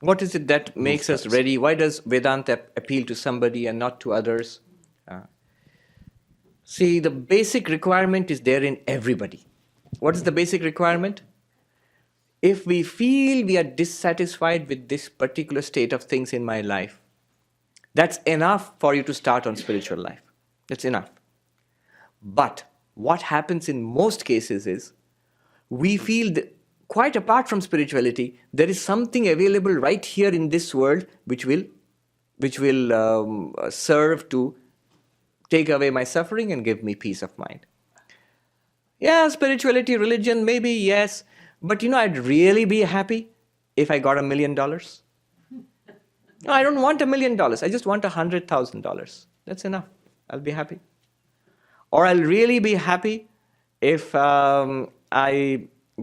What is it that makes us steps. ready? Why does Vedanta appeal to somebody and not to others? Uh, See, the basic requirement is there in everybody. What is the basic requirement? If we feel we are dissatisfied with this particular state of things in my life, that's enough for you to start on spiritual life. That's enough. But what happens in most cases is we feel that quite apart from spirituality, there is something available right here in this world which will serve to take away my suffering and give me peace of mind. Yeah, spirituality, religion, maybe, yes. But I'd really be happy if I got $1 million. No, I don't want $1 million. I just want $100,000. That's enough. I'll be happy. Or I'll really be happy if I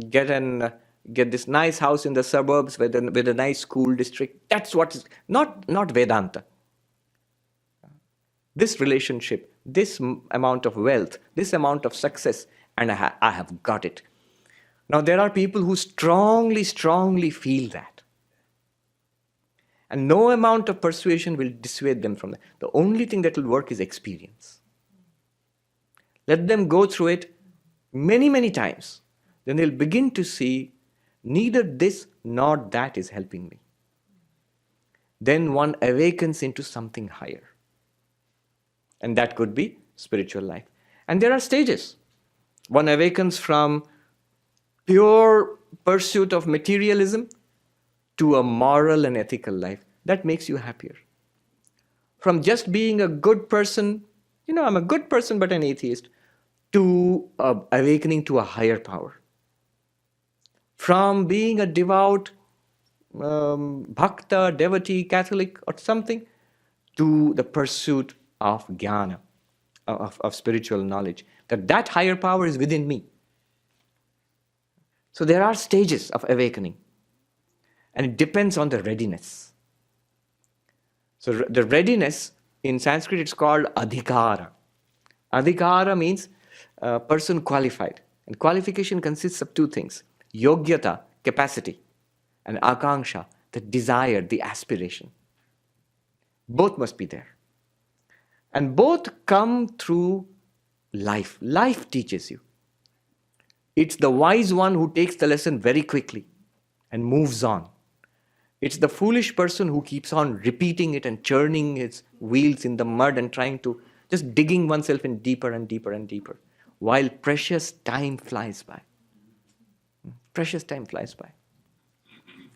get this nice house in the suburbs with a nice school district. That's what is not Vedanta. This relationship, this amount of wealth, this amount of success, and I have got it. Now, there are people who strongly, strongly feel that. And no amount of persuasion will dissuade them from that. The only thing that will work is experience. Let them go through it many, many times. Then they'll begin to see neither this nor that is helping me. Then one awakens into something higher. And that could be spiritual life. And there are stages. One awakens from pure pursuit of materialism to a moral and ethical life. That makes you happier. From just being a good person, I'm a good person but an atheist, to awakening to a higher power. From being a devout bhakta, devotee, Catholic or something, to the pursuit of jnana, of spiritual knowledge, that higher power is within me. So there are stages of awakening, and it depends on the readiness. So the readiness, in Sanskrit it's called adhikara. Adhikara means person qualified, and qualification consists of two things: yogyata, capacity, and akanksha, the desire, the aspiration. Both must be there. And both come through life. Life teaches you. It's the wise one who takes the lesson very quickly and moves on. It's the foolish person who keeps on repeating it and churning his wheels in the mud and trying to just digging oneself in deeper and deeper and deeper, while precious time flies by. Precious time flies by.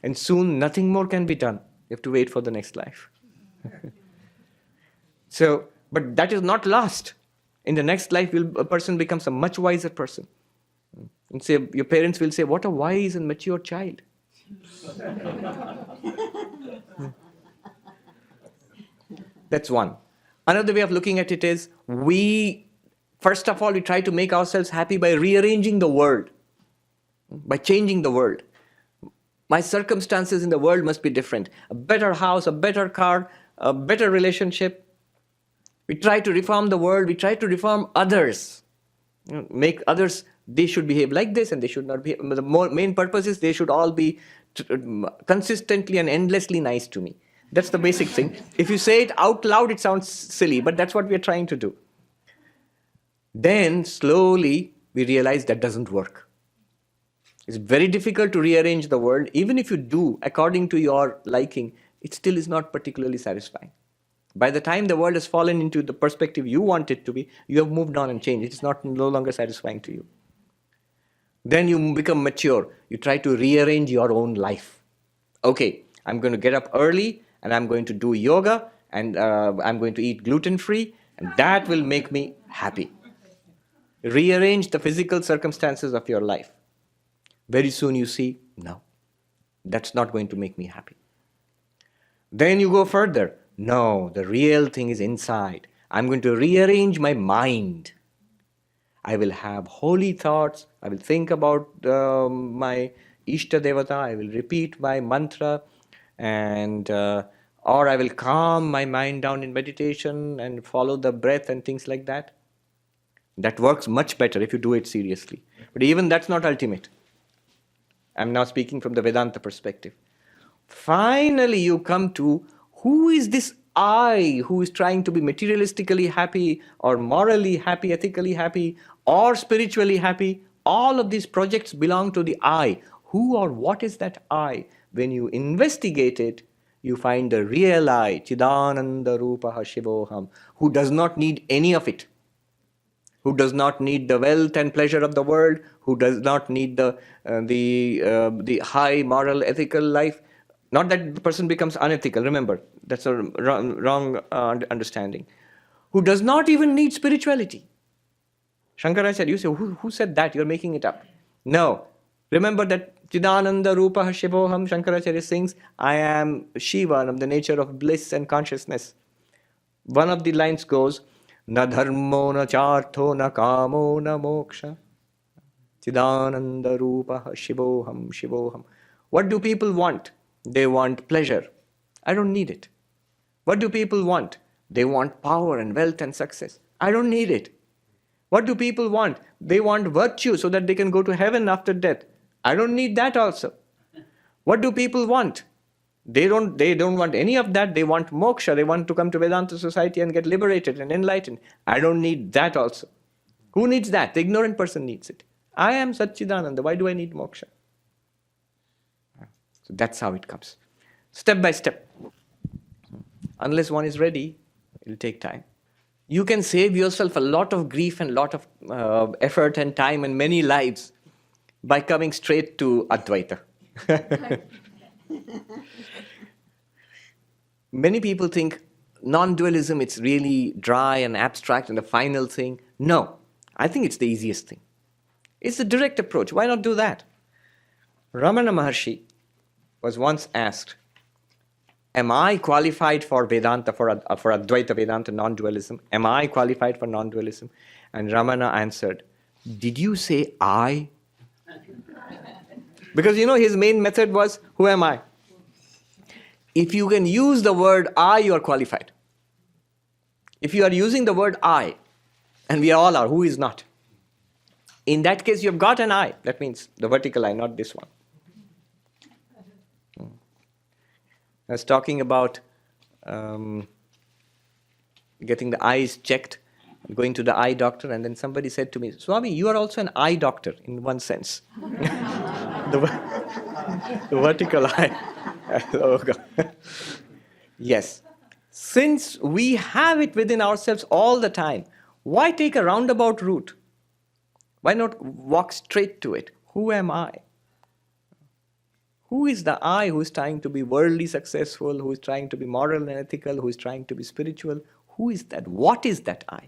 And soon nothing more can be done. You have to wait for the next life. But that is not last. In the next life, a person becomes a much wiser person. And say, your parents will say, what a wise and mature child. That's one. Another way of looking at it is, first of all, we try to make ourselves happy by rearranging the world, by changing the world. My circumstances in the world must be different. A better house, a better car, a better relationship. We try to reform the world, we try to reform others. Make others, they should behave like this and they should not behave. The main purpose is they should all be consistently and endlessly nice to me. That's the basic thing. If you say it out loud, it sounds silly, but that's what we are trying to do. Then slowly we realize that doesn't work. It's very difficult to rearrange the world. Even if you do according to your liking, it still is not particularly satisfying. By the time the world has fallen into the perspective you want it to be, you have moved on and changed. It's no longer satisfying to you. Then you become mature. You try to rearrange your own life. Okay, I'm going to get up early and I'm going to do yoga and I'm going to eat gluten-free and that will make me happy. Rearrange the physical circumstances of your life. Very soon you see, no, that's not going to make me happy. Then you go further. No, the real thing is inside. I'm going to rearrange my mind. I will have holy thoughts. I will think about my Ishta Devata. I will repeat my mantra, and or I will calm my mind down in meditation and follow the breath and things like that. That works much better if you do it seriously. But even that's not ultimate. I'm now speaking from the Vedanta perspective. Finally, you come to who is this I who is trying to be materialistically happy or morally happy, ethically happy, or spiritually happy. All of these projects belong to the I. Who or what is that I? When you investigate it, you find the real I, Chidananda Rupaha Shivoham, who does not need any of it, who does not need the wealth and pleasure of the world, who does not need the high moral ethical life. Not that the person becomes unethical. Remember, that's a wrong understanding. Who does not even need spirituality. Shankaracharya, you say, who said that? You're making it up. No. Remember that Chidananda Rupa Shivoham, Shankaracharya sings, I am Shiva, of the nature of bliss and consciousness. One of the lines goes, Na dharmo na chartho na kamo na moksha. Chidananda Rupa Shivoham Shivoham. What do people want? They want pleasure. I don't need it. What do people want? They want power and wealth and success. I don't need it. What do people want? They want virtue so that they can go to heaven after death. I don't need that also. What do people want? They don't want any of that. They want moksha. They want to come to Vedanta society and get liberated and enlightened. I don't need that also. Who needs that? The ignorant person needs it. I am Satchidananda. Why do I need moksha? So that's how it comes. Step by step. Unless one is ready, it will take time. You can save yourself a lot of grief and a lot of effort and time and many lives by coming straight to Advaita. Many people think non-dualism, it's really dry and abstract and the final thing. No, I think it's the easiest thing. It's a direct approach. Why not do that? Ramana Maharshi was once asked, am I qualified for Vedanta, for Advaita Vedanta, non-dualism? Am I qualified for non-dualism? And Ramana answered, did you say I? Because his main method was, who am I? If you can use the word I, you are qualified. If you are using the word I, and we all are, who is not? In that case, you have got an I. That means the vertical I, not this one. I was talking about getting the eyes checked, going to the eye doctor, and then somebody said to me, Swami, you are also an eye doctor in one sense. the vertical eye. Oh God. Yes. Since we have it within ourselves all the time, why take a roundabout route? Why not walk straight to it? Who am I? Who is the I who is trying to be worldly successful, who is trying to be moral and ethical, who is trying to be spiritual? Who is that? What is that I?